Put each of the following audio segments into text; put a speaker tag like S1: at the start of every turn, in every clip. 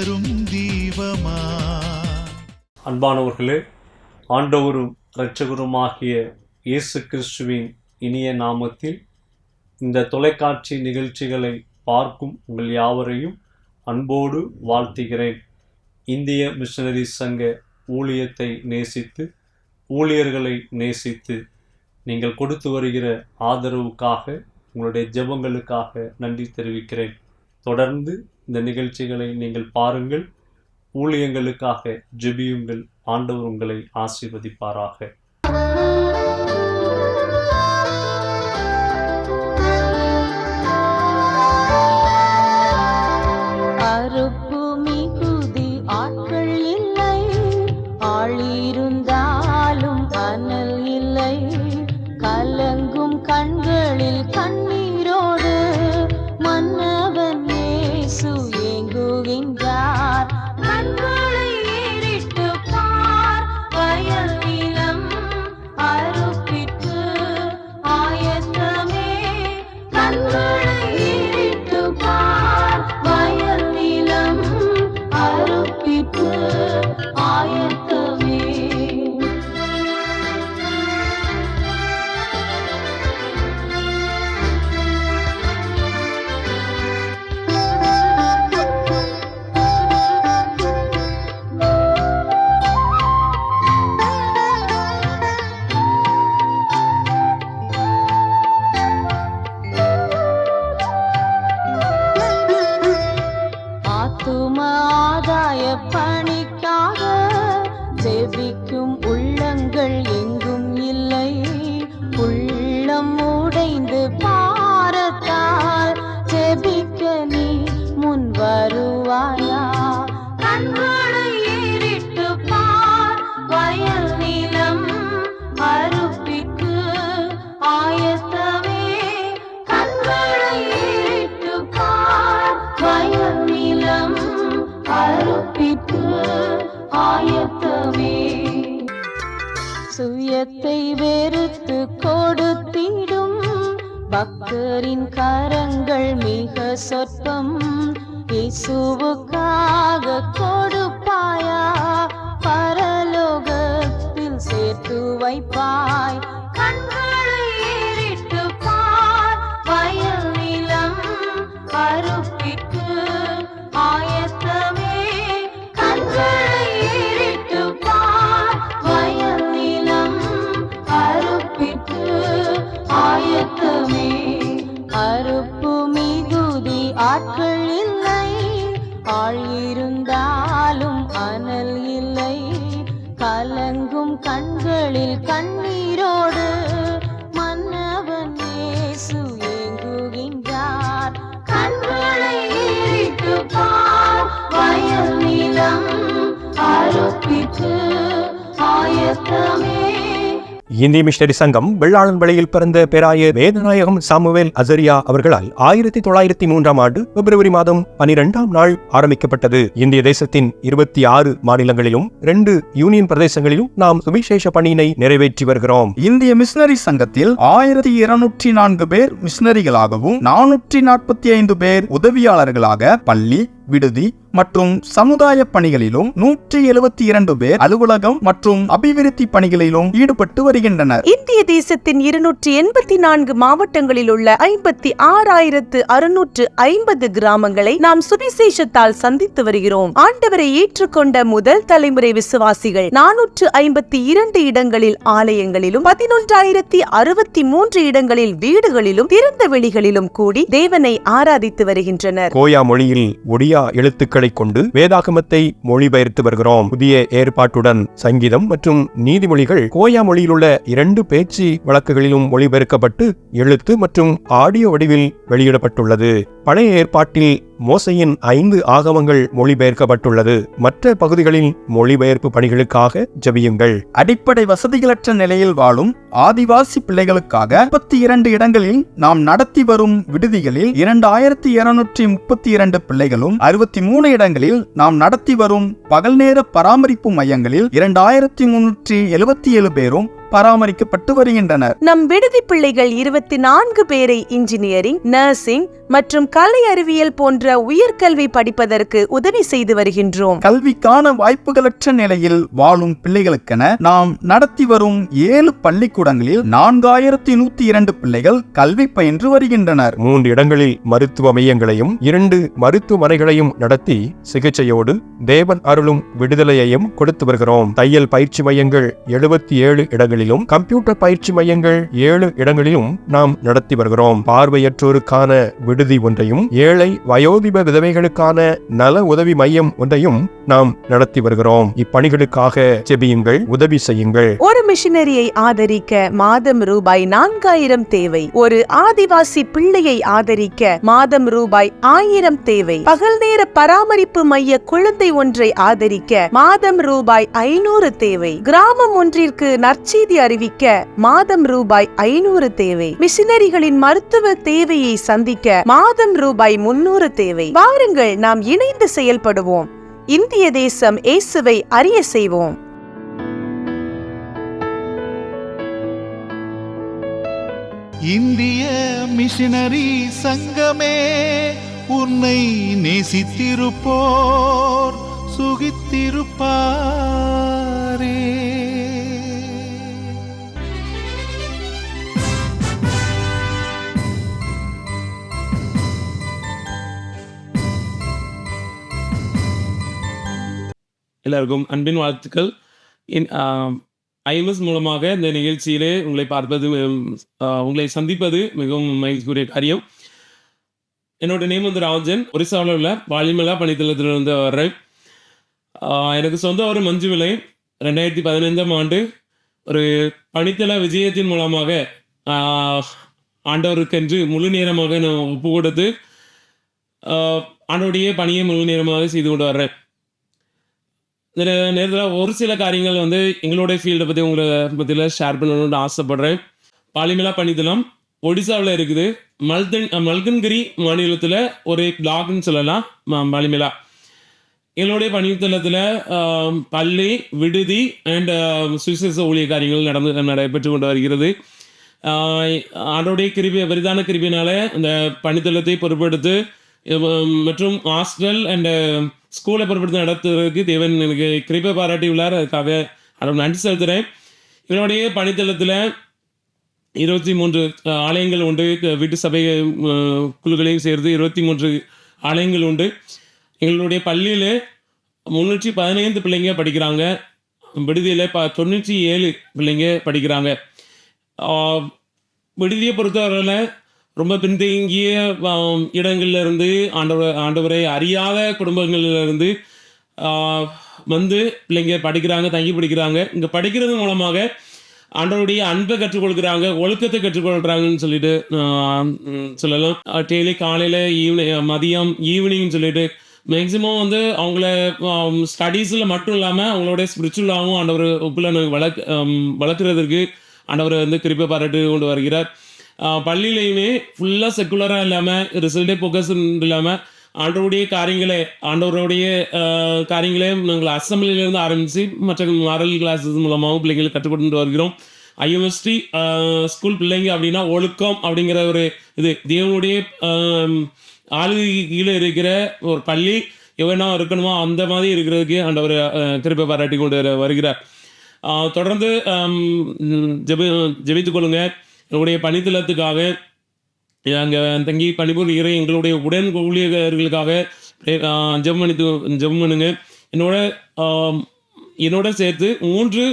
S1: தரும் தீபமா.
S2: அன்பானவர்களே, ஆண்டவரும் இரட்சகருமாகிய இயேசு கிறிஸ்துவின் இனிய நாமத்தில் இந்த தொலைக்காட்சி நிகழ்ச்சிகளை பார்க்கும் உங்கள் யாவரையும் அன்போடு வாழ்த்துகிறேன். இந்திய மிஷனரி சங்க ஊழியத்தை நேசித்து, ஊழியர்களை நேசித்து நீங்கள் கொடுத்து வருகிற ஆதரவுக்காக, உங்களுடைய ஜெபங்களுக்காக நன்றி தெரிவிக்கிறேன். தொடர்ந்து இந்த நிகழ்ச்சிகளை நீங்கள் பாருங்கள், ஊழியங்களுக்காக ஜெபியுங்கள். ஆண்டவர் உங்களை ஆசீர்வதிப்பாராக.
S3: சுயத்தை வெறுத்து கொடுத்திடும் பக்தரின் கரங்கள் மிக சொற்பம். இயேசுவுக்காக கொடுப்பாயா, பரலோகத்தில் சேர்த்து வைப்பாய். கண்களை ஏறிட்டு பார், வயல் நிலம் அறுப்பிற்கு ஆயத்தமே. கண்களை ஏறிட்டு பார், வயல் நிலம் அறுப்பிற்கு ஆயத்தமே. அறுப்பு மிகுதி, ஆட்கள் இல்லை, ஆள் இருந்தாலும் அனல் இல்லை. கலங்கும் கண்களில் கண்ணீரோடு மன்னவன் இயேசு ஏங்குகின்றார். கண்களை ஏறிட்டு பார், வயல் நிலம் அறுப்பிற்கு ஆயத்தமே.
S4: இந்திய மிஷனரி சங்கம் வெள்ளாளன் வழியில் பிறந்த பேராய வேதநாயகம் சாமுவேல் அசரியா அவர்களால் 1903 பிப்ரவரி மாதம் 12 ஆரம்பிக்கப்பட்டது. இந்திய தேசத்தின் 26 மாநிலங்களிலும் 2 யூனியன் பிரதேசங்களிலும் நாம் சுவிசேஷ பணியினை நிறைவேற்றி வருகிறோம்.
S5: இந்திய மிஷனரி சங்கத்தில் 1204 பேர் மிஷனரிகளாகவும் 445 பேர் உதவியாளர்களாக பள்ளி, விடுதி மற்றும் சமுதாய பணிகளிலும் 172 பேர் அலுவலகம் மற்றும் அபிவிருத்தி பணிகளிலும் ஈடுபட்டு வருகின்றனர்.
S6: இந்திய தேசத்தின் 284 மாவட்டங்களில் உள்ள 56,650 கிராமங்களை நாம் சுவிசேஷத்தால் சந்தித்து வருகிறோம். ஆண்டவரை ஏற்றுக்கொண்ட முதல் தலைமுறை விசுவாசிகள் 452 இடங்களில் ஆலயங்களிலும் 11,063 இடங்களில் வீடுகளிலும் திறந்த வெளிகளிலும் கூடி தேவனை ஆராதித்து வருகின்றனர்.
S4: கோயா மொழியில் ஒடியா எழுத்துக்களை கொண்டு வேதாகமத்தை மொழிபெயர்த்து வருகிறோம். புதிய ஏற்பாட்டுடன் சங்கீதம் மற்றும் நீதிமொழிகள் கோயா மொழியில் உள்ள 2 பேச்சு வழக்குகளிலும் மொழிபெயர்க்கப்பட்டு எழுத்து மற்றும் ஆடியோ வடிவில் வெளியிடப்பட்டுள்ளது. பழைய ஏற்பாட்டில் மோசையின் 5 ஆகமங்கள் மொழிபெயர்க்கப்பட்டுள்ளது. மற்ற பகுதிகளில் மொழிபெயர்ப்பு பணிகளுக்காக ஜெபியுங்கள்.
S5: அடிப்படை வசதிகளற்ற நிலையில் வாழும் ஆதிவாசி பிள்ளைகளுக்காக 32 இடங்களில் நாம் நடத்தி வரும் விடுதிகளில் 2232 பிள்ளைகளும், 63 இடங்களில் நாம் நடத்தி வரும் பகல் நேர பராமரிப்பு மையங்களில் 2377 பேரும் பராமரிக்கப்பட்டு வருகின்றனர்.
S6: நம் விடுதி பிள்ளைகள் 24 பேரை இன்ஜினியரிங், நர்சிங் மற்றும் கலை அறிவியல் போன்ற உயர்கல்வி படிப்பதற்கு உதவி செய்து வருகின்றோம்.
S5: கல்விக்கான வாய்ப்புகளற்ற நிலையில் வாழும் பிள்ளைகளுக்கென நாம் நடத்தி வரும் 7 பள்ளிக்கூடங்களில் 4102 பிள்ளைகள் கல்வி பயின்று வருகின்றனர்.
S4: 3 இடங்களில் மருத்துவ மையங்களையும் 2 மருத்துவமனைகளையும் நடத்தி சிகிச்சையோடு தேவன் அருளும் விடுதலையையும் கொடுத்து வருகிறோம். தையல் பயிற்சி மையங்கள் 77 இடங்களிலும், கம்ப்யூட்டர் பயிற்சி மையங்கள் 7 இடங்களிலும் நாம் நடத்தி வருகிறோம். பார்வையற்றோருக்கான விடுதி ஒன்றையும், ஏழை வயோதிப விதவைகளுக்கான நல உதவி மையம் ஒன்றையும் நாம் நடத்தி வருகிறோம். இப்பணிகளுக்காக ஜெபியுங்கள், உதவி செய்யுங்கள்.
S6: ஒரு மிஷனரியை ஆதரிக்க மாதம் ரூபாய் 4000 தேவை. ஒரு ஆதிவாசி பிள்ளையை ஆதரிக்க மாதம் ரூபாய் 1000 தேவை. பகல் நேர பராமரிப்பு மைய குழந்தை ஒன்றை ஆதரிக்க மாதம் ரூபாய் 500 தேவை. கிராமம் ஒன்றிற்கு நற்செய்தி அறிவிக்க மாதம் ரூபாய் 500 தேவை. மிஷனரிகளின் மருத்துவ தேவையை சந்திக்க மாதம் ரூபாய் 300 தேவை. வாருங்கள், நாம் இணைந்து செயல்படுவோம். இந்திய தேசம் இயேசுவை அறிய செய்வோம்.
S1: இந்திய மிஷனரி சங்கமே, உன்னை நேசித்திருப்போர் சுகித்திருப்பாரே.
S7: எல்லாருக்கும் அன்பின் வாழ்த்துக்கள். ஐஎம்எஸ் மூலமாக இந்த நிகழ்ச்சியிலே உங்களை பார்ப்பது, உங்களை சந்திப்பது மிகவும் மகிழ்ச்சிக்குரிய காரியம். என்னோட நேம் வந்து ராஜன். ஒரிசாவில் உள்ள வாலிமலா பணித்தளத்திலிருந்து வர்றேன். எனக்கு சொந்த ஒரு மஞ்சுவிலை 2015ஆம் ஆண்டு ஒரு பணித்தள விஜயத்தின் மூலமாக ஆண்டவருக்கென்று முழு நேரமாக நான் ஒப்பு கொடுத்து ஆண்டோடைய பணியை முழு நேரமாக செய்து கொண்டு வர்றேன். இந்த நேரத்தில் ஒரு சில காரியங்கள் வந்து எங்களுடைய ஃபீல்டை பற்றி உங்களை பற்றியில் ஷேர் பண்ணணும்னு ஆசைப்படுறேன். பாலிமலா பணித்தளம் ஒடிசாவில் இருக்குது. மல்கன்கிரி மாநிலத்தில் ஒரு பிளாக்னு சொல்லலாம் பாலிமலா. எங்களுடைய பணித்தளத்தில் பள்ளி, விடுதி அண்ட் சுவிசேஷ ஊழிய காரியங்கள் நடைபெற்று கொண்டு வருகிறது. அதோடைய பெரிதான கிருபியினால இந்த பணித்தளத்தை பொறுப்பெடுத்து மற்றும் ஹாஸ்டல் அண்ட் ஸ்கூலை பொறுப்படுத்தி நடத்துறதுக்கு தேவன் எனக்கு கிருபை பாராட்டி உள்ளார். அதுக்காக அவரை நன்றி செலுத்துகிறேன். என்னுடைய பணித்தளத்தில் 23 ஆலயங்கள் உண்டு. வீட்டு சபை குழுக்களையும் சேர்த்து 23 ஆலயங்கள் உண்டு. எங்களுடைய பள்ளியில் 315 பிள்ளைங்க படிக்கிறாங்க. விடுதியில் 97 பிள்ளைங்க படிக்கிறாங்க. விடுதியை பொறுத்தவரையில் ரொம்ப பின்தங்கிய இடங்கள்லேருந்து ஆண்டவரை அறியாத குடும்பங்கள்லேருந்து வந்து பிள்ளைங்க படிக்கிறாங்க, தங்கி படிக்கிறாங்க. இங்கே படிக்கிறது மூலமாக ஆண்டவருடைய அன்பை கற்றுக்கொள்கிறாங்க, ஒழுக்கத்தை கற்றுக்கொள்கிறாங்கன்னு சொல்லிட்டு சொல்லலாம். டெய்லி காலையில் மதியம் ஈவினிங்னு சொல்லிட்டு மேக்ஸிமம் வந்து அவங்கள ஸ்டடீஸில் மட்டும் இல்லாமல் அவங்களோட ஸ்பிரிச்சுவலாகவும் ஆண்டவர் உப்புல வளர்க்குறதுக்கு ஆண்டவர் வந்து கிருபை பாராட்டு கொண்டு வருகிறார். பள்ளியிலையுமே ஃபுல்லாக செக்குலராக இல்லாமல், ரிசல்ட்டே ஃபோக்கஸ் இல்லாமல் ஆண்டவருடைய காரியங்களே நாங்கள் அசம்பிளிலேருந்து ஆரம்பித்து மற்ற மாரல் கிளாஸஸ் மூலமாகவும் பிள்ளைங்களுக்கு கற்றுக்கொண்டு வருகிறோம். ஐஎம்எஸ்டி ஸ்கூல் பிள்ளைங்க அப்படின்னா ஒழுக்கம் அப்படிங்கிற ஒரு இது தேவனுடைய ஆளுகை கீழே இருக்கிற ஒரு பள்ளி எவ்வளோ இருக்கணுமோ அந்த மாதிரி இருக்கிறதுக்கு ஆண்டவர் கிருபை பாராட்டி கொண்டு வருகிறார். தொடர்ந்து ஜெபித்துக் கொள்ளுங்க. என்னுடைய பணித்தளத்துக்காக அங்கே தங்கி பணிபுரிகிற எங்களுடைய உடன் ஊழியர்களுக்காக ஜெபம் பண்ணுங்க. என்னோட சேர்த்து 3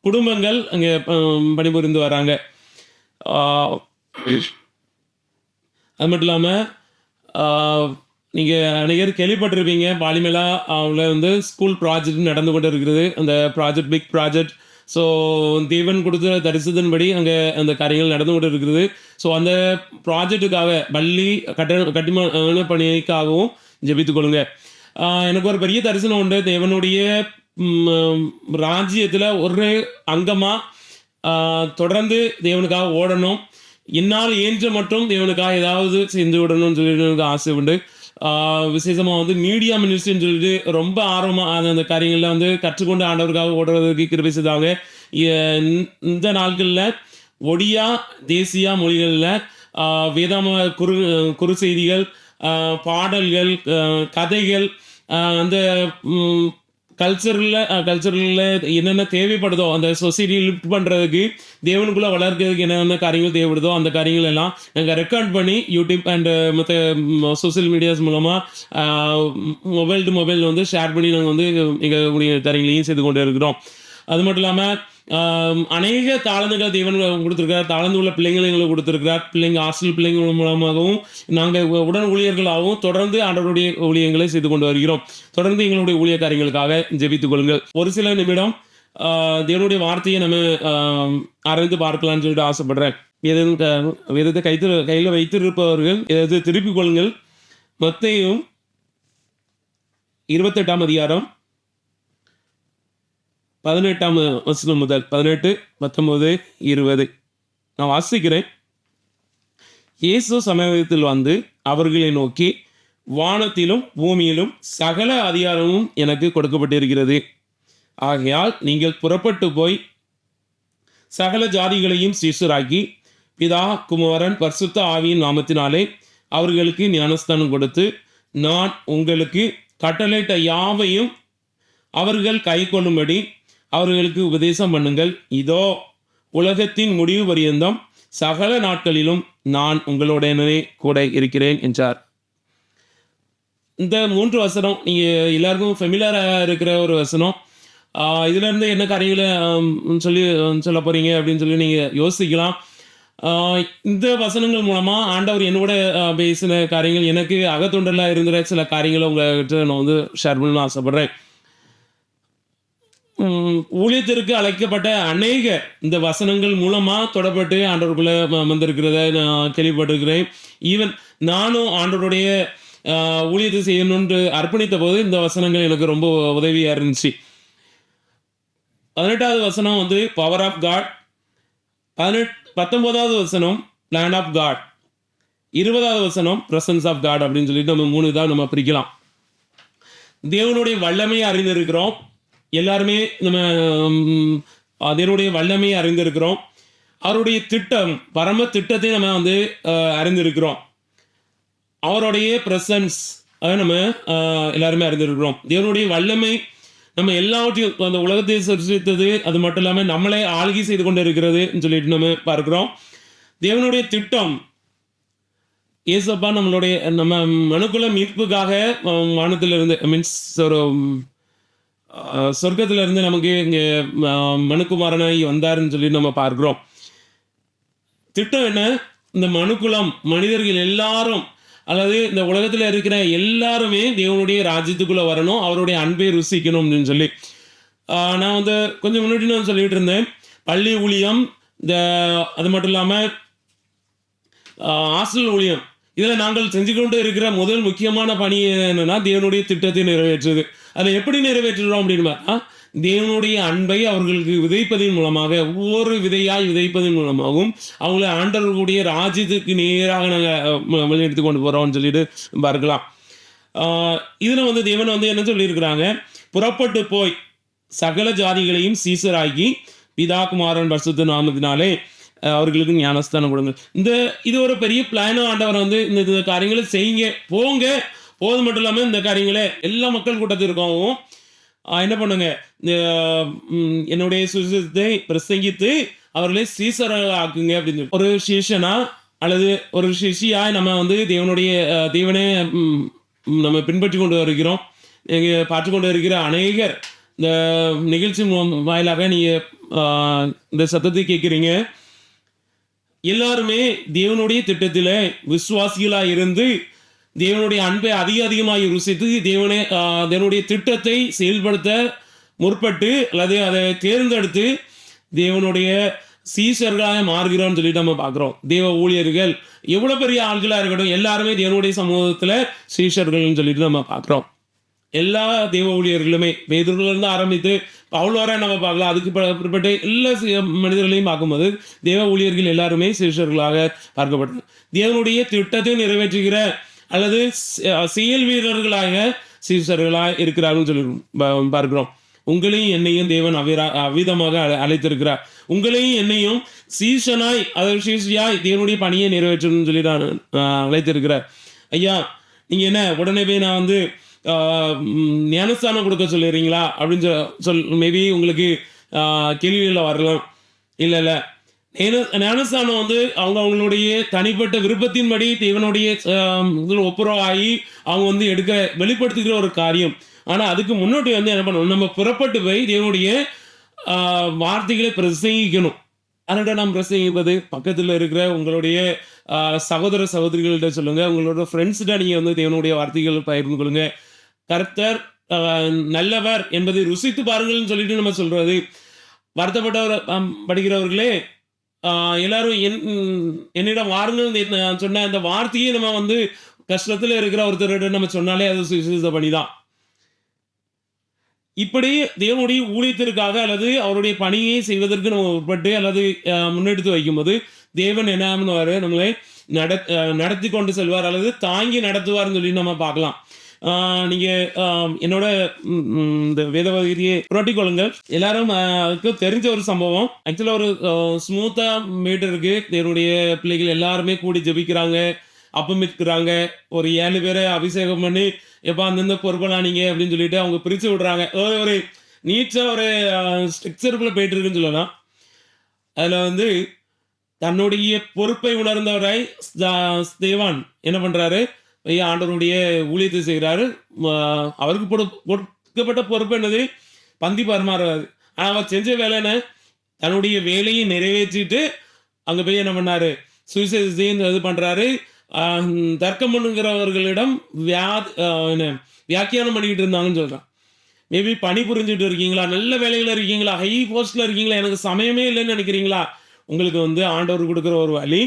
S7: குடும்பங்கள் அங்கே பணிபுரிந்து வராங்க. அது மட்டும் இல்லாமல் நீங்கள் அனைவரும் கேள்விப்பட்டிருப்பீங்க, பாலிமலா அவங்கள வந்து ஸ்கூல் ப்ராஜெக்ட் நடந்து கொண்டு இருக்கிறது. அந்த ப்ராஜெக்ட் பிக் ப்ராஜெக்ட். ஸோ தேவன் கொடுத்த தரிசனத்தின்படி அங்கே அந்த காரியங்கள் நடந்து கொண்டு இருக்கிறது. ஸோ அந்த ப்ராஜெக்டுக்காக பள்ளி கட்டுமான பணிக்காகவும் ஜெபித்துக் கொள்ளுங்க. எனக்கு ஒரு பெரிய தரிசனம் உண்டு. தேவனுடைய ராஜ்யத்தில் ஒரு அங்கமாக தொடர்ந்து தேவனுக்காக ஓடணும். என்னால் இயன்ற மட்டும் தேவனுக்காக ஏதாவது செஞ்சு விடணும்னு சொல்லிட்டு எனக்கு ஆசை உண்டு. விசேஷமாக வந்து மீடியா மினிஸ்ட்ரின்னு சொல்லிட்டு ரொம்ப ஆர்வமாக அந்த காரியங்களில் வந்து கற்றுக்கொண்டு ஆண்டவருக்காக ஓடுறதுக்கு கிருபை செய்தாங்க. இந்த நாட்களில் ஒடியா தேசியா மொழிகளில் வேதாம குறு செய்திகள், பாடல்கள், கதைகள், அந்த கல்ச்சரில் என்னென்ன தேவைப்படுதோ அந்த சொசைட்டியை லிஃப்ட் பண்ணுறதுக்கு தேவனுக்குள்ளே வளர்க்கிறதுக்கு என்னென்ன காரியங்கள் தேவைப்படுதோ அந்த காரியங்கள் எல்லாம் நாங்கள் ரெக்கார்ட் பண்ணி யூடியூப் அண்ட் மற்ற சோசியல் மீடியாஸ் மூலமாக மொபைல் டு மொபைல் வந்து ஷேர் பண்ணி நாங்கள் வந்து எங்களுடைய காரியங்களையும் செய்து கொண்டு இருக்கிறோம். அது மட்டும் இல்லாமல் அநேக தாளந்துகள் தேவன் கொடுத்துருக்கிறார். தாளந்து உள்ள பிள்ளைங்களை எங்களுக்கு கொடுத்துருக்கிறார். பிள்ளைங்க ஹாஸ்டல் பிள்ளைங்கள் மூலமாகவும் நாங்கள் உடன் ஊழியர்களாகவும் தொடர்ந்து ஆண்டவருடைய ஊழியங்களை செய்து கொண்டு வருகிறோம். தொடர்ந்து எங்களுடைய ஊழிய காரியங்களுக்காக ஜெபித்துக் கொள்ளுங்கள். ஒரு சில நிமிடம் தேவனுடைய வார்த்தையை நம்ம ஆராய்ந்து பார்க்கலாம்னு சொல்லிட்டு ஆசைப்படுறேன். வேதத்தை கையில் வைத்திருப்பவர்கள் எதை திருப்பிக் கொள்ளுங்கள். மத்தேயு 28ஆம் அதிகாரம் 18ஆம் வசனம் முதல் 18, 19, 20 நான் வாசிக்கிறேன். இயேசு சமீபத்தில் வந்து அவர்களை நோக்கி, வானத்திலும் பூமியிலும் சகல அதிகாரமும் எனக்கு கொடுக்கப்பட்டிருக்கிறது. ஆகையால் நீங்கள் புறப்பட்டு போய் சகல ஜாதிகளையும் சீஷராக்கி பிதா, குமாரன், பரிசுத்த ஆவியின் நாமத்தினாலே அவர்களுக்கு ஞானஸ்தானம் கொடுத்து, நான் உங்களுக்கு கட்டளையிட்ட யாவையும் அவர்கள் கை கொள்ளும்படி அவர்களுக்கு உபதேசம் பண்ணுங்கள். இதோ உலகத்தின் முடிவு பரியந்தம் சகல நாட்களிலும் நான் உங்களுடனே கூட இருக்கிறேன் என்றார். இந்த 3 வசனம் நீங்கள் எல்லாருக்கும் ஃபெமிலியராக இருக்கிற ஒரு வசனம். இதிலேருந்து என்ன காரியங்களை சொல்ல போகிறீங்க அப்படின்னு சொல்லி நீங்கள் யோசிக்கலாம். இந்த வசனங்கள் மூலமாக ஆண்டவர் என்னோட பேசின காரியங்கள், எனக்கு அகத்தொண்டரில் இருந்த சில காரியங்களை உங்கள்கிட்ட நான் வந்து ஷேர் பண்ணணும்னு ஆசைப்பட்றேன். ஊழியத்திற்கு அழைக்கப்பட்ட அநேக இந்த வசனங்கள் மூலமாக தொடப்பட்டு ஆண்டவருக்குள்ளே வந்திருக்கிறத நான் கேள்விப்பட்டிருக்கிறேன். ஈவன் நானும் ஆண்டவருடைய ஊழியத்தை செய்யணும்னு அர்ப்பணித்த போது இந்த வசனங்கள் எனக்கு ரொம்ப உதவியாக இருந்துச்சு. 18வது வசனம் வந்து பவர் ஆஃப் காட், 19வது வசனம் பிளான் ஆஃப் காட், 20வது வசனம் பிரசன்ஸ் ஆஃப் காட் அப்படின்னு சொல்லிட்டு நம்ம 3 தான் நம்ம பிரிக்கலாம். தேவனுடைய வல்லமையை அறிந்திருக்கிறோம். எல்லாருமே நம்ம அதனுடைய வல்லமையை அறிந்திருக்கிறோம். அவருடைய திட்டம், பரம திட்டத்தை நம்ம வந்து அறிந்திருக்கிறோம். அவருடைய பிரசன்ஸ் அதை நம்ம எல்லாருமே அறிந்திருக்கிறோம். தேவனுடைய வல்லமை நம்ம எல்லாவற்றையும் அந்த உலகத்தை சிருஷ்டித்தது, அது மட்டும் இல்லாமல் நம்மளே ஆளுகை செய்து கொண்டு இருக்கிறதுன்னு சொல்லிட்டு நம்ம பார்க்கிறோம். தேவனுடைய திட்டம் ஏசப்பா நம்ம மனுக்குள்ள மீட்புக்காக வானத்திலிருந்து மீன்ஸ் ஒரு சொர்க்கத்திலிருந்து நமக்கு இங்கே மனுக்குமாரனாகி வந்தாருன்னு சொல்லி நம்ம பார்க்கிறோம். திட்டம் என்ன? இந்த மனுக்குலம் மனிதர்கள் எல்லாரும், அல்லது இந்த உலகத்தில் இருக்கிற எல்லாருமே தேவனுடைய ராஜ்யத்துக்குள்ளே வரணும், அவருடைய அன்பை ருசிக்கணும் அப்படின்னு சொல்லி. நான் வந்து கொஞ்சம் முன்னாடி நான் சொல்லிட்டு இருந்தேன், பள்ளி ஊழியம், அது மட்டும் இல்லாமல் ஹாஸ்டல் ஊழியம், இதில் நாங்கள் செஞ்சு கொண்டு இருக்கிற முதல் முக்கியமான பணி என்னன்னா தேவனுடைய திட்டத்தை நிறைவேற்றுறது. அதை எப்படி நிறைவேற்றுறோம் அப்படின்னு பார்த்தா, தேவனுடைய அன்பை அவர்களுக்கு விதைப்பதன் மூலமாக, ஒவ்வொரு விதையாய் விதைப்பதன் மூலமாகவும் அவங்கள ஆண்டவர்களுடைய ராஜ்யத்துக்கு நேராக நாங்கள் வழிநடத்தி கொண்டு போகிறோம்னு சொல்லிட்டு பார்க்கலாம். இதில் வந்து தேவன் வந்து என்ன சொல்லியிருக்கிறாங்க, புறப்பட்டு போய் சகல ஜாதிகளையும் சீசராக்கி பிதா, குமாரன், பரிசுத்த நாமத்தினாலே அவர்களுக்கு ஞானஸ்தானம் கொடுங்க. இது ஒரு பெரிய பிளானும் ஆண்டவர் வந்து இந்த காரியங்களை செய்யுங்க, போங்க, போது மட்டும் இல்லாமல் இந்த காரியங்களை எல்லா மக்கள் கூட்டத்திற்காகவும் என்ன பண்ணுங்க, என்னுடைய சுவிசேஷத்தை பிரசங்கித்து அவர்களை சீசர்கள் ஆக்குங்க அப்படின்னு சொல்லி. ஒரு சீஷனா அல்லது ஒரு சிஷியாய் நம்ம வந்து தேவனை நம்ம பின்பற்றி கொண்டு வருகிறோம். நீங்கள் பார்த்து கொண்டு இருக்கிற அநேகர் இந்த நிகழ்ச்சி வாயிலாக நீங்கள் இந்த சத்தத்தை கேட்குறீங்க. எல்லாருமே தேவனுடைய திட்டத்தில் விசுவாசிகளாக இருந்து தேவனுடைய அன்பை அதிகமாக ருசித்து தேவனுடைய திட்டத்தை செயல்படுத்த முற்பட்டு அல்லது அதை தேர்ந்தெடுத்து தேவனுடைய சீஷர்களாக மாறுகிறோம்னு சொல்லிட்டு நம்ம பார்க்குறோம். தேவ ஊழியர்கள் எவ்வளோ பெரிய ஆள்களாக இருக்கட்டும், எல்லாருமே தேவனுடைய சமூகத்தில் சீஷர்கள்னு சொல்லிட்டு நம்ம பார்க்குறோம். எல்லா தேவ ஊழியர்களுமே பேதுருவிலிருந்து ஆரம்பித்து பவுல் வரை நம்ம பார்க்கலாம். அதுக்கு பிற்பட்ட எல்லா மனிதர்களையும் பார்க்கும்போது தேவ ஊழியர்கள் எல்லாருமே சீஷர்களாக பார்க்கப்பட்டது. தேவனுடைய திட்டத்தை நிறைவேற்றுகிற அல்லது செயல் வீரர்களாக சீஷர்களாக இருக்கிறார்கள் சொல்லி பார்க்கிறோம். உங்களையும் என்னையும் தேவன் அவ்விதமாக அழைத்திருக்கிறார். உங்களையும் என்னையும் சீஷனாய் சீஷியாய் தேவனுடைய பணியை நிறைவேற்றணும்னு சொல்லி நான் அழைத்திருக்கிறார். ஐயா நீங்கள் என்ன உடனே போய் நான் வந்து ஞானஸ்தானம் கொடுக்க சொல்லிடுறீங்களா அப்படின்னு மேபி உங்களுக்கு கேள்விகளில் வரலாம். இல்லை ஞானஸ்தானம் வந்து அவங்களுடைய தனிப்பட்ட விருப்பத்தின்படி தேவனுடைய ஒப்புரவாகி அவங்க வந்து வெளிப்படுத்துகிற ஒரு காரியம். ஆனால் அதுக்கு முன்னோட்டி வந்து என்ன பண்ணணும், நம்ம புறப்பட்டு போய் தேவனுடைய வார்த்தைகளை பிரசங்கிக்கணும். அதனால நாம் பிரசங்கிப்பது பக்கத்தில் இருக்கிற உங்களுடைய சகோதர சகோதரிகள்கிட்ட சொல்லுங்கள், உங்களோட ஃப்ரெண்ட்ஸ்கிட்ட நீங்கள் வந்து தேவனுடைய வார்த்தைகள் பகிர்ந்து கொள்ளுங்க. கர்த்தர் நல்லவர் என்பதை ருசித்து பாருங்கள்னு சொல்லிட்டு நம்ம சொல்றது. வருத்தப்பட்டவர் படிக்கிறவர்களே எல்லாரும் என்னிடம் வாருங்கள் சொன்ன அந்த வார்த்தையை நம்ம வந்து கஷ்டத்தில் இருக்கிற ஒருத்தர்கிட்ட நம்ம சொன்னாலே அது சுவிசேஷ பணிதான். இப்படி தேவனுடைய ஊழியத்திற்காக அல்லது அவருடைய பணியை செய்வதற்கு நம்ம உட்பட்டு அல்லது முன்னெடுத்து வைக்கும்போது தேவன் என்ன பண்ணுவார், நம்மளை நடத்தி கொண்டு செல்வார் அல்லது தாங்கி நடத்துவார்னு சொல்லி நம்ம பார்க்கலாம். நீங்கள் என்னோட இந்த வேத பகுதியை புரட்டிக்கொள்ளுங்கள். எல்லாரும் தெரிஞ்ச ஒரு சம்பவம். ஆக்சுவலாக ஒரு ஸ்மூத்தாக மீட்டர் இருக்கு. என்னுடைய பிள்ளைகள் எல்லாருமே கூடி ஜெபிக்கிறாங்க, அப்பமிக்கிறாங்க. ஒரு 7 பேரை அபிஷேகம் பண்ணி எப்போ அந்தந்த பொறுப்பெல்லாம் நீங்கள் அப்படின்னு சொல்லிட்டு அவங்க பிரித்து விடுறாங்க. ஒரு நீட்டாக ஒரு ஸ்ட்ரக்சருக்குள்ளே போயிட்டு இருக்குன்னு சொல்லலாம். அதில் வந்து தன்னுடைய பொறுப்பை உணர்ந்தவராய் ஸ்தேவான் என்ன பண்ணுறாரு, ஆண்டவருடைய ஊழியத்தை செய்கிறாரு. அவருக்கு கொடுக்கப்பட்ட பொறுப்பு என்னது, பந்தி பரிமாறுறாரு. ஆனால் அவர் செஞ்ச வேலை என்ன, தன்னுடைய வேலையை நிறைவேற்றிட்டு அங்கே போய் என்ன பண்ணாரு, சுவிசேஷத்தையும் இது பண்ணுறாரு. தர்க்கம் பண்ணுங்கிறவர்களிடம் வியாக்கியானம் பண்ணிக்கிட்டு இருந்தாங்கன்னு சொல்கிறான். மேபி பணி புரிஞ்சுட்டு இருக்கீங்களா, நல்ல வேலையில் இருக்கீங்களா, ஹை போஸ்டில் இருக்கீங்களா, எனக்கு சமயமே இல்லைன்னு நினைக்கிறீங்களா, உங்களுக்கு வந்து ஆண்டவர் கொடுக்குற ஒரு வழி,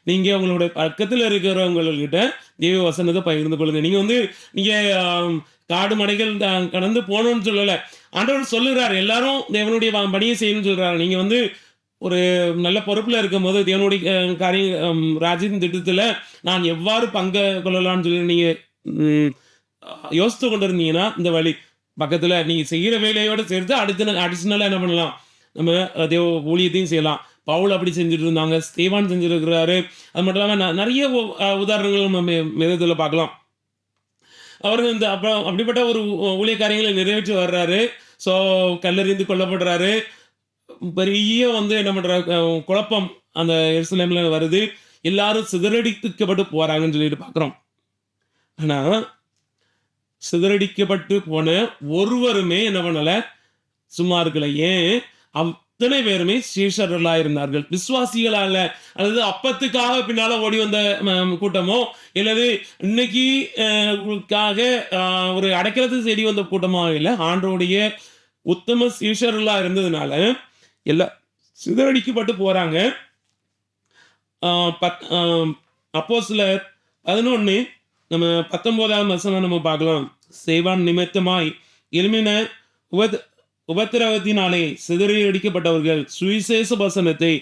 S7: நீங்கள் உங்களுடைய பக்கத்தில் இருக்கிறவங்கக்கிட்ட தெய்வ வசனத்தை பகிர்ந்து கொள்ளுங்க. நீங்கள் வந்து நீங்கள் காடு மடைகள் கடந்து போகணும்னு சொல்லலை, ஆண்டவர் சொல்லுகிறார் எல்லாரும் தேவனுடைய பணியை செய்யணும்னு சொல்கிறார். நீங்கள் வந்து ஒரு நல்ல பொறுப்பில் இருக்கும்போது தேவனுடைய காரியம் ராஜ்யத்தின் திட்டத்தில் நான் எவ்வாறு பங்கு கொள்ளலாம்னு சொல்லி நீங்கள் யோசித்து கொண்டு இருந்தீங்கன்னா இந்த வழி பக்கத்தில் நீங்கள் செய்கிற வேலையோடு சேர்த்து அடிஷ்னலாக என்ன பண்ணலாம், நம்ம தேவ ஊழியத்தையும் செய்யலாம். பவுல் அப்படி செஞ்சுட்டு இருந்தாங்க, ஸ்தேவான் செஞ்சுருக்கிறாரு. அது மட்டும் இல்லாமல் நிறைய உதாரணங்கள் நம்ம வேதத்தில் பார்க்கலாம். அவர்கள் இந்த அப்படிப்பட்ட ஒரு ஊழிய காரியங்களை நிறைவேற்றி வர்றாரு. ஸோ கல்லறிந்து கொல்லப்படுறாரு. பெரிய வந்து என்ன பண்ணுற குழப்பம் அந்த எருசலேமில் வருது. எல்லாரும் சிதறடிக்கப்பட்டு போகிறாங்கன்னு சொல்லிட்டு பார்க்குறோம். ஆனால் சிதறடிக்கப்பட்டு போன ஒருவருமே என்ன பண்ணலை, சும்மா இருக்கலை. ஏன், அத்தனை பேருமே சீஷர்களாக இருந்தார்கள், விசுவாசிகளாக. அல்லது அப்பத்துக்காக பின்னால் ஓடி வந்த கூட்டமோ இல்லது இன்னைக்கு ஒரு அடைக்கலத்தை தேடி வந்த கூட்டமாக இல்லை, ஆண்டோடைய உத்தம சீஷர்களாக இருந்ததுனால எல்லாம் சிதறடிக்கப்பட்டு போகிறாங்க. அப்போஸ்தலர் 11 நம்ம 19ஆம் வசனம் நம்ம பார்க்கலாம். சேவான் நிமித்தமாய் எழுமின உபத்திரவத்தினாலே சிதறடிக்கப்பட்டவர்கள் சுவிசேஷ வசனத்தை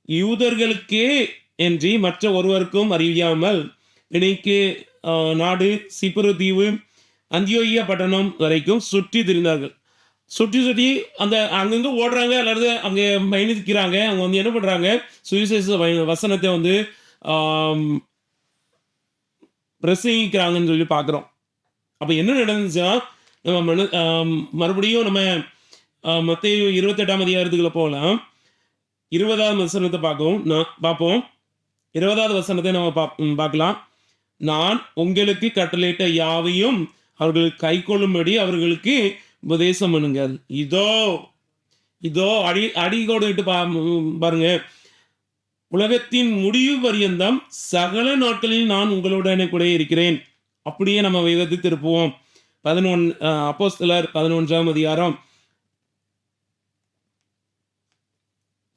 S7: யூதர்களுக்கே என்று மற்ற ஒருவருக்கும் அறியாமல் இணைக்கு நாடு சிப்புரு தீவு அந்தியோகியா பட்டணம் வரைக்கும் சுற்றி திரிந்தார்கள். சுற்றி அந்த அங்கங்கே ஓடுறாங்க, அல்லது அங்கே பயணிக்கிறாங்க. அவங்க வந்து என்ன பண்ணுறாங்க, சுவிசேஷ வசனத்தை வந்து பிரசங்கிக்கிறாங்கன்னு சொல்லி பார்க்குறோம். அப்போ என்ன நடந்துச்சுன்னா, நம்ம மறுபடியும் நம்ம மத்தேயு 28ஆம் அதிகாரத்துக்குள்ள போகலாம். 20ஆவது வசனத்தை பார்ப்போம். 20ஆவது வசனத்தை நம்ம பார்க்கலாம். நான் உங்களுக்கு கட்டளையிட்ட யாவையும் அவர்கள் கை கொள்ளும்படி அவர்களுக்கு உபதேசம் பண்ணுங்கள். இதோ அடிக்கோடு விட்டு பாருங்க, உலகத்தின் முடிவு பரியந்தம் சகல நாட்களில் நான் உங்களுடனே கூட இருக்கிறேன். அப்படியே நம்ம வேதத்தை திருப்புவோம். அப்போஸ்தலர் 11ஆம் அதிகாரம்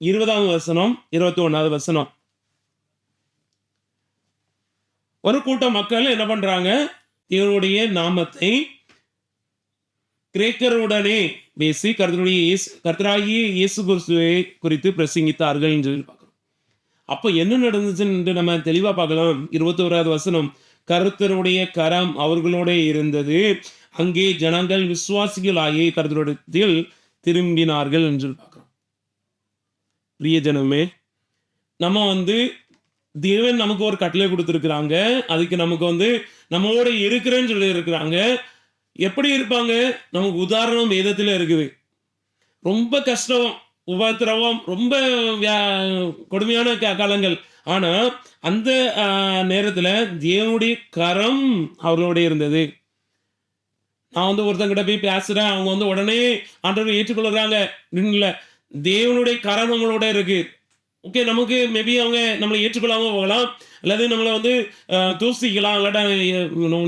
S7: 20ஆம் வசனம் 21ஆவது வசனம். ஒரு கூட்டம் மக்கள் என்ன பண்றாங்க, இவருடைய நாமத்தை கிரேக்கருடனே பேசி கர்த்தராகிய இயேசு கிறிஸ்துவை குறித்து பிரசங்கித்தார்கள் என்று பார்க்கிறோம். அப்போ என்ன நடந்துச்சுன்னு நம்ம தெளிவா பார்க்கலாம். 21ஆவது வசனம், கர்த்தருடைய கரம் அவர்களோட இருந்தது, அங்கே ஜனங்கள் விசுவாசிகளாகிய கர்த்தரிடத்தில் திரும்பினார்கள் என்று பார்க்கிறோம். பிரிய ஜனமே, நம்ம தேவன் நமக்கு ஒரு கட்டளை கொடுத்துருக்குறாங்க. அதுக்கு நமக்கு நம்மளோட இருக்கிறேன்னு சொல்லி இருக்கிறாங்க. எப்படி இருப்பாங்க? நமக்கு உதாரணம் வேதத்தில் இருக்குது. ரொம்ப கஷ்டம், உபத்திரவம், ரொம்ப கொடுமையான காலங்கள். ஆனா அந்த நேரத்துல தேவனுடைய கரம் அவர்களோட இருந்தது. நான் ஒருத்தங்கிட்ட போய் பேசுறேன், அவங்க உடனே ஆண்டவரை ஏற்றுக்கொள்றாங்க இல்லை, தேவனுடைய கரம் நம்மளோட இருக்கு. ஓகே, நமக்கு மேபி அவங்க நம்மளை ஏற்றுக்கொள்ளாம போகலாம், அல்லது நம்மளை தூசிக்கலாம், இல்லாட்டா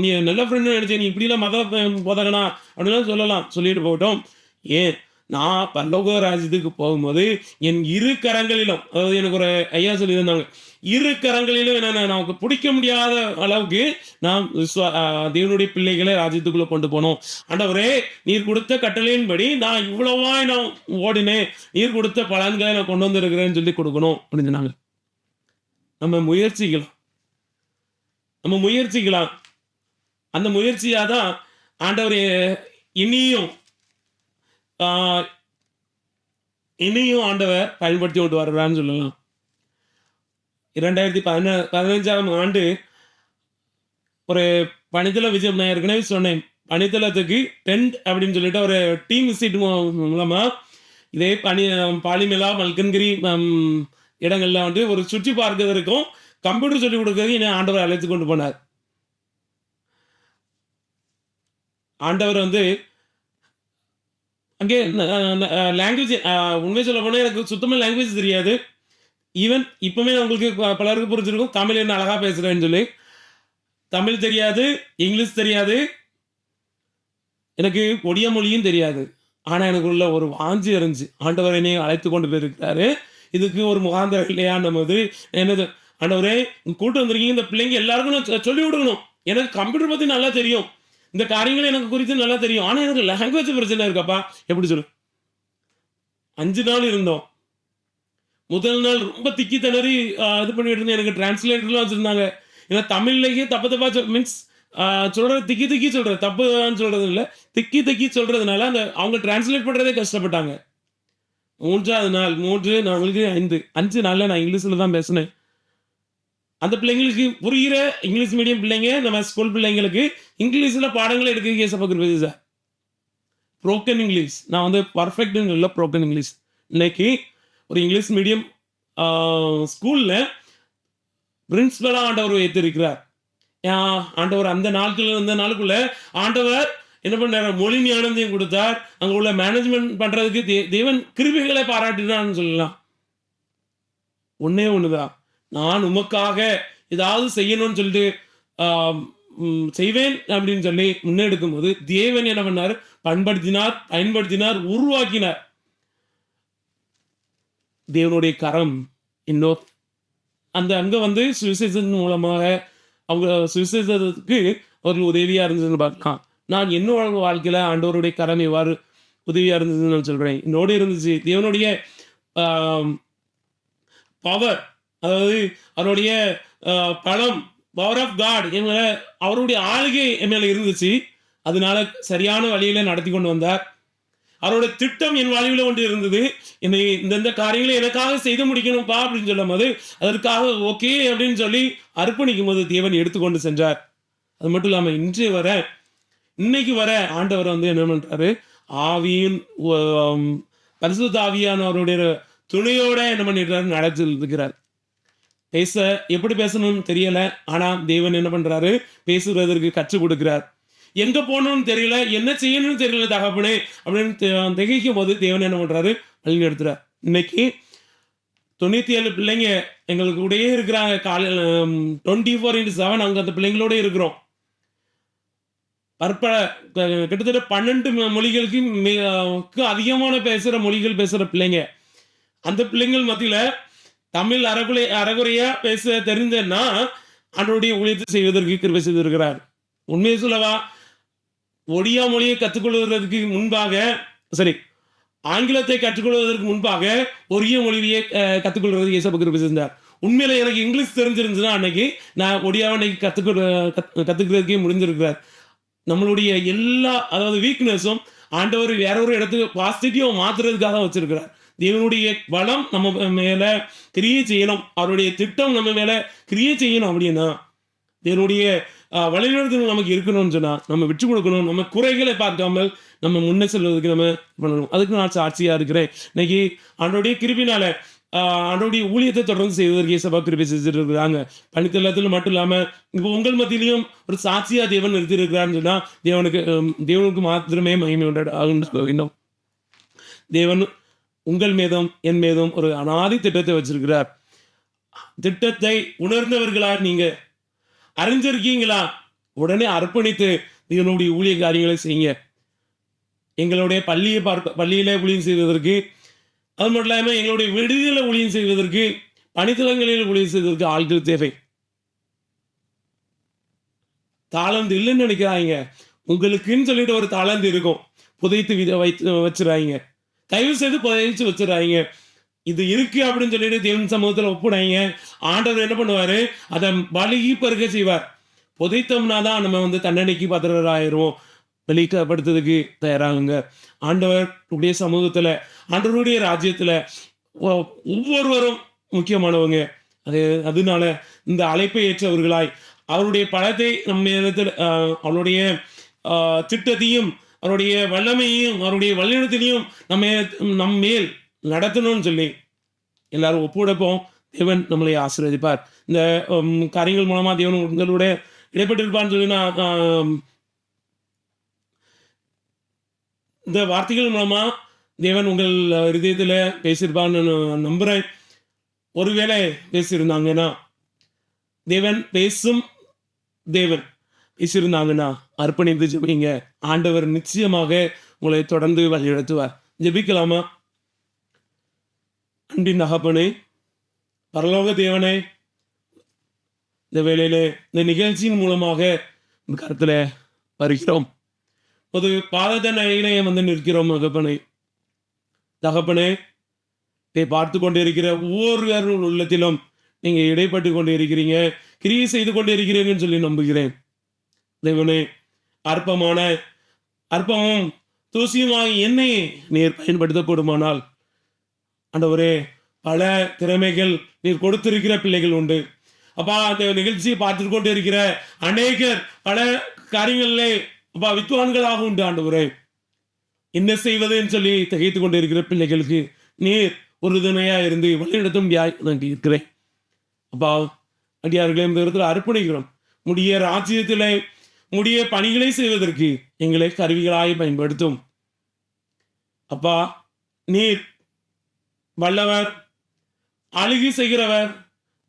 S7: நீ நல்ல ஃப்ரெண்டு நினைச்சேன், நீ இப்படிலாம் மத போதகனா அப்படின்லாம் சொல்லிட்டு போகட்டும். ஏன், நான் பரலோக ராஜ்யத்துக்கு போகும்போது என் இரு கரங்களிலும், அதாவது எனக்கு ஒரு ஐயா சொல்லியிருந்தாங்க, இரு கரங்களிலும் என்ன நமக்கு பிடிக்க முடியாத அளவுக்கு நாம் தேவனுடைய பிள்ளைகளை ராஜ்யத்துக்குள்ள கொண்டு போனோம். ஆண்டவரே, நீர் கொடுத்த கட்டளையின்படி நான் இவ்வளவாய் நான் ஓடினேன், நீர் கொடுத்த பலன்களை நான் கொண்டு வந்திருக்கிறேன்னு சொல்லி கொடுக்கணும் அப்படின்னு சொன்னாங்க. நம்ம முயற்சிக்கலாம். அந்த முயற்சியாதான் ஆண்டவரே இனியும் ஆண்டவர் பயன்படுத்தி கொண்டு வர்றான்னு சொல்லலாம். 2015 ஆண்டு ஒரு பணித்தள விஜயம், நான் ஏற்கனவே சொன்னேன், பணித்தளத்துக்கு டென்ட் அப்படின்னு சொல்லிட்டு ஒரு டீம் விசிட் மூலமா இதே பாலிமேலா, மல்கன்கிரி இடங்கள்ல ஒரு சுற்றி பார்க்கிறதுக்கும் கம்ப்யூட்டர் சொல்லிக் கொடுக்கறதுக்கு என்னை ஆண்டவர் அழைத்து கொண்டு போனார். ஆண்டவர் அங்கே லாங்குவேஜ், உண்மையை சொல்ல போனால் எனக்கு சுத்தமாக லாங்குவேஜ் தெரியாது. ஈவன் இப்பவுமே உங்களுக்கு பலருக்கு புரிஞ்சிருக்கும், தமிழ் என்ன அழகா பேசுறேன்னு சொல்லி. தமிழ் தெரியாது, இங்கிலீஷ் தெரியாது, எனக்கு ஒடியா மொழியும் தெரியாது. ஆனா எனக்குள்ள ஒரு வாஞ்சி இருந்துச்சு, ஆண்டவர் என்னை அழைத்து கொண்டு போயிருக்கிறாரு, இதுக்கு ஒரு முகாந்திரம் இல்லையா நமது என்னது. ஆண்டவரே, கூட்டு வந்திருக்கீங்க, இந்த பிள்ளைங்க எல்லாருக்கும் நான் சொல்லி விடணும். எனக்கு கம்ப்யூட்டர் பத்தி நல்லா தெரியும், இந்த காரியங்கள் எனக்கு குறித்து நல்லா தெரியும், ஆனா எனக்கு லாங்குவேஜ் பிரச்சனை இருக்கப்பா. எப்படி சொல்லு. 5 நாள் இருந்தோம். முதல் நாள் ரொம்ப திக்கி திணறி இது பண்ணிட்டு இருந்தேன். எனக்கு டிரான்ஸ்லேட்டர்லாம் வச்சுருந்தாங்க. ஏன்னா தமிழ்லேயே தப்பு மீன்ஸ் சொல்கிறது திக்கி சொல்கிறது, தப்புன்னு சொல்கிறது இல்லை, திக்கி சொல்கிறதுனால அவங்க டிரான்ஸ்லேட் பண்ணுறதே கஷ்டப்பட்டாங்க. 3ஆவது நாள் 3 நாளுக்கு 5 நாளில் நான் இங்கிலீஷில் தான் பேசினேன். அந்த பிள்ளைங்களுக்கு புரிகிற இங்கிலீஷ் மீடியம் பிள்ளைங்க, நம்ம ஸ்கூல் பிள்ளைங்களுக்கு இங்கிலீஷில் பாடங்களை எடுக்க கேசப்பக்கு சார். ப்ரோக்கன் இங்கிலீஷ், நான் பர்ஃபெக்ட்னு இல்லை, ப்ரோக்கன் இங்கிலீஷ். இன்னைக்கு ஒரு இங்கிலீஷ் மீடியம் ஸ்கூலில் பிரின்சிபலாக ஆண்டவர் வைத்திருக்கிறார். ஆண்டவர் அந்த நாளுக்குள்ள ஆண்டவர் என்ன பண்ணார், மொழி ஞானத்தையும் கொடுத்தார். அங்கே உள்ள மேனேஜ்மெண்ட் பண்ணுறதுக்கு தேவன் கிருபைகளை பாராட்டினான்னு சொல்லலாம். ஒன்னே ஒன்றுதான், நான் உமக்காக ஏதாவது செய்யணும்னு சொல்லிட்டு செய்வேன் அப்படின்னு சொல்லி முன்னெடுக்கும் போது தேவன் என்ன பண்ணார், பயன்படுத்தினார், உருவாக்கினார். தேவனுடைய கரம் இன்னும் அங்கே சுவிசேஷன் மூலமாக அவங்க சுவிசேஷத்துக்கு அவர்கள் உதவியாக இருந்ததுன்னு பார்க்கலாம். நான் என்னோட வாழ்க்கையில் ஆண்டவருடைய கரம் எவ்வாறு உதவியாக இருந்ததுன்னு நான் சொல்கிறேன். என்னோடு இருந்துச்சு தேவனுடைய பவர், அதாவது அவருடைய பலம், பவர் ஆஃப் காட் என் மேலே, அவருடைய ஆளுகை என் மேலே இருந்துச்சு. அதனால சரியான வழியில் நடத்தி கொண்டு வந்தார். அவருடைய திட்டம் என் வாழ்வில் ஒன்று இருந்தது, என்னை இந்த காரியங்களை எனக்காக செய்து முடிக்கணும்ப்பா அப்படின்னு சொல்லும் போது அதற்காக ஓகே அப்படின்னு சொல்லி அர்ப்பணிக்கும் போது தேவன் எடுத்துக்கொண்டு சென்றார். அது மட்டும் இல்லாமல் இன்னைக்கு வர ஆண்டவர் என்ன பண்றாரு, ஆவியின் பரிசுத்த ஆவியானவருடைய துணையோட என்ன பண்ணிடுறாரு, நடத்தி இருக்கிறார். எப்படி பேசணும்னு தெரியல, ஆனா தேவன் என்ன பண்றாரு, பேசுவதற்கு கற்றுக் கொடுக்கிறார். எங்க போகணும்னு தெரியல, என்ன செய்யணும்னு தெரியல தகப்பனே அப்படின்னு திகைக்கும் போது தேவன் என்ன பண்றாரு, வழி எடுத்துறார். இன்னைக்கு 97 பிள்ளைங்க எங்களுக்கு கூடயே இருக்கிறாங்க. காலையில் 24/7 அங்கே அந்த பிள்ளைங்களோட இருக்கிறோம். கிட்டத்தட்ட 12 மொழிகளுக்கு அதிகமான மொழிகள் பேசுற பிள்ளைங்க. அந்த பிள்ளைங்கள் மத்தியில தமிழ் அறகுறையா பேச தெரிந்தேன்னா ஆண்டவருடைய ஊழியத்தை செய்வதற்கு கிருபை செய்திருக்கிறார். உண்மையை சொல்லவா, ஒடியா மொழியை கற்றுக்கொள்வதற்கு முன்பாக, ஆங்கிலத்தை கற்றுக்கொள்வதற்கு முன்பாக ஒரிய மொழியை கற்றுக்கொள்வதற்கு இயேசு கிருபை செஞ்சார். உண்மையில எனக்கு இங்கிலீஷ் தெரிஞ்சிருந்துச்சுன்னா அன்னைக்கு நான் ஒடியாவை அன்னைக்கு கற்றுக்கிறதுக்கே முடிஞ்சிருக்கிறார். நம்மளுடைய எல்லா அதாவது வீக்னஸும் ஆண்டவர் வேற ஒரு இடத்துக்கு பாசிட்டிவா மாத்துறதுக்காக வச்சிருக்கிறார். தேவனுடைய வளம் நம்ம மேல கிரியை செய்யணும், அவருடைய திட்டம் நம்ம மேல கிரியை செய்யணும். அப்படின்னா தேவனுடைய வழிநடத்தல் நமக்கு இருக்கணும்னு சொன்னா நம்ம விட்டு கொடுக்கணும். நம்ம குறைகளை பார்க்காமல் நம்ம முன்னே செல்வதற்கு நம்ம பண்ணணும். அதுக்கு நான் சாட்சியா இருக்கிறேன். இன்னைக்கு ஆண்டோடைய கிருபினால ஆண்டோடைய ஊழியத்தை தொடர்ந்து செய்வதற்கு சபா கிருபை செஞ்சுட்டு இருக்கிறாங்க. பணித்தளத்தில் மட்டும் இல்லாம இப்போ உங்கள் மத்தியிலையும் ஒரு சாட்சியா தேவன் நிறுத்தி இருக்கிறான்னு சொன்னா தேவனுக்கு மாத்திரமே மகிமை உண்டாகும். தேவன் உங்கள் மீதும் என் மீதும் ஒரு அனாதி திட்டத்தை வச்சிருக்கிறார். திட்டத்தை உணர்ந்தவர்களா நீங்க அறிஞ்சிருக்கீங்களா? உடனே அர்ப்பணித்து தேவனுடைய ஊழிய காரியங்களை செய்யுங்க. எங்களுடைய பள்ளியில ஊழியம் செய்வதற்கு, அது மட்டும் இல்லாமல் எங்களுடைய விடுதியில் ஊழியம் செய்வதற்கு, பணித்தளங்களில் ஊழியம் செய்வதற்கு ஆட்கள் தேவை. தாளந்து இல்லைன்னு நினைக்கிறாங்க. உங்களுக்குன்னு சொல்லிட்டு ஒரு தாளந்து இருக்கும், புதைத்து வச்சிடறாங்க. தயவு செய்து புதைச்சு வச்சிடறாங்க. இது இருக்கு அப்படின்னு சொல்லிட்டு தேவன் சமூகத்தில் ஒப்புடாங்க. ஆண்டவர் என்ன பண்ணுவாரு? அதை பலிகி பெருக செய்வார். புதைத்தோம்னா தான் நம்ம தண்டனைக்கு பாத்திரராயிருவோம். வெளிப்படுத்துறதுக்கு தயாராகுங்க. ஆண்டவருடைய சமூகத்துல, ஆண்டவருடைய ராஜ்யத்துல ஒவ்வொருவரும் முக்கியமானவங்க. அதனால இந்த அழைப்பை ஏற்றவர்களாய் அவருடைய பலத்தை நம்ம அவருடைய திட்டத்தையும் அவருடைய வல்லமையையும் அவருடைய வழிநடத்திலையும் நம்ம மேல் நடத்தணும்னு சொல்லி எல்லாரும் ஒப்புடைப்போம். தேவன் நம்மளை ஆசீர்வதிப்பார். இந்த காரியங்கள் மூலமா தேவன் உங்களோட இடைப்பட்டிருப்பான்னு சொல்லி நான் இந்த வார்த்தைகள் மூலமா தேவன் உங்கள் இதயத்தில் பேசியிருப்பான்னு நம்புறேன். ஒருவேளை பேசியிருந்தாங்கன்னா தேவன் பேசியிருந்தாங்கன்னா அர்ப்பணித்து ஜெபிங்க. ஆண்டவர் நிச்சயமாக உங்களை தொடர்ந்து வழிநடத்துவார். ஜெபிக்கலாமா? அன்பின் தகப்பனே, பரலோக தேவனே, இந்த வேளையில இந்த நிகழ்ச்சியின் மூலமாக இந்த கருத்துல வருகிறோம். ஒரு பாதத்தனையிலே நிற்கிறோம். தகப்பனே பார்த்து கொண்டிருக்கிற ஒவ்வொரு உள்ளத்திலும் நீங்க இடைப்பட்டு கொண்டு இருக்கிறீங்க, கிரியை செய்து கொண்டு இருக்கிறீங்கன்னு சொல்லி நம்புகிறேன். தேவனே, அற்பமும் தூசியுமாக என்னை நீர் பயன்படுத்தப்படுமானால் ஆண்டவரே, பல திறமைகள் நீர் கொடுத்திருக்கிற பிள்ளைகள் உண்டு. அப்பா, அந்த நிகழ்ச்சியை பார்த்து கொண்டு இருக்கிற அநேகர் பல காரியங்களிலே அப்பா வித்வான்களாக உண்டு. ஆண்டவரே, என்ன செய்வதுன்னு சொல்லி திகைத்து கொண்டு இருக்கிற பிள்ளைகளுக்கு நீர் ஒரு துணையா இருந்து வழிநடத்தும் நான் இருக்கிறேன். அப்பா, அடியார்களை இந்த இடத்துல அர்ப்பணிக்கிறோம். முடிய ராஜ்யத்திலே முடிய பணிகளை செய்வதற்கு எங்களை கருவிகளாய் பயன்படுத்தும். அப்பா, நீர் வல்லவர், அழுகி செய்கிறவர்.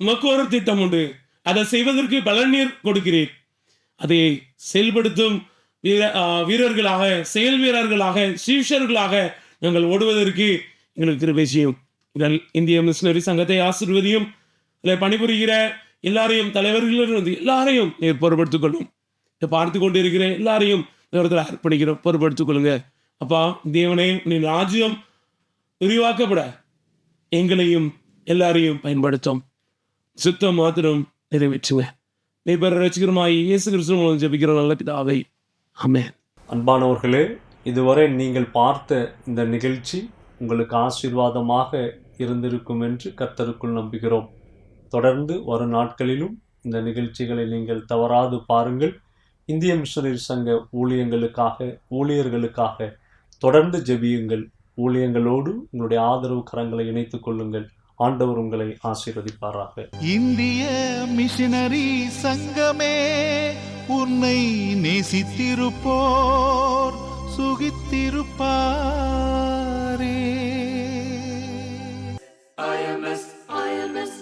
S7: உமக்கு ஒரு திட்டம் உண்டு, அதை செய்வதற்கு பலன் நீர் கொடுக்கிறீர். அதை செயல்படுத்தும் வீரர்களாக, செயல் வீரர்களாக, சீஷர்களாக நாங்கள் ஓடுவதற்கு எங்களுக்கு கிருபை செய்யும். இந்திய மிஷனரி சங்கத்தை ஆசீர்வதியும். இதில் பணிபுரிகிற எல்லாரையும், தலைவர்கள் எல்லாரையும் நீர் பொறுப்படுத்திக் கொள்ளும். இதை பார்த்து கொண்டு இருக்கிற எல்லாரையும் நேரத்தில் அர்ப்பணிக்கிறோம், பொறுப்படுத்திக் கொள்ளுங்க. அப்பா தேவனே, நீ ராஜ்யம் விரிவாக்கப்பட எங்களையும் எல்லாரையும் பயன்படுத்தும். சுத்தம் மாத்திரம் நிறைவேற்றுங்க. நீர் ரசிகரமாய் இயேசு கிறிஸ்து மூலம் ஜெபிக்கிற நல்ல பிதாவே, ஆமென்.
S2: அன்பானவர்களே, இதுவரை நீங்கள் பார்த்த இந்த நிகழ்ச்சி உங்களுக்கு ஆசீர்வாதமாக இருந்திருக்கும் என்று கர்த்தருக்குள் நம்புகிறோம். தொடர்ந்து வரும் நாட்களிலும் இந்த நிகழ்ச்சிகளை நீங்கள் தவறாது பாருங்கள். இந்திய மிஷனரி சங்க ஊழியர்களுக்காக தொடர்ந்து ஜெபியுங்கள். ஊழியங்களோடு உங்களுடைய ஆதரவு கரங்களை இணைத்துக் கொள்ளுங்கள். ஆண்டவர் உங்களை ஆசீர்வதிப்பாராக.
S1: இந்திய மிஷனரி சங்கமே, உன்னை நேசித்திருப்போர் சுகித்திருப்பாரே.
S8: IMS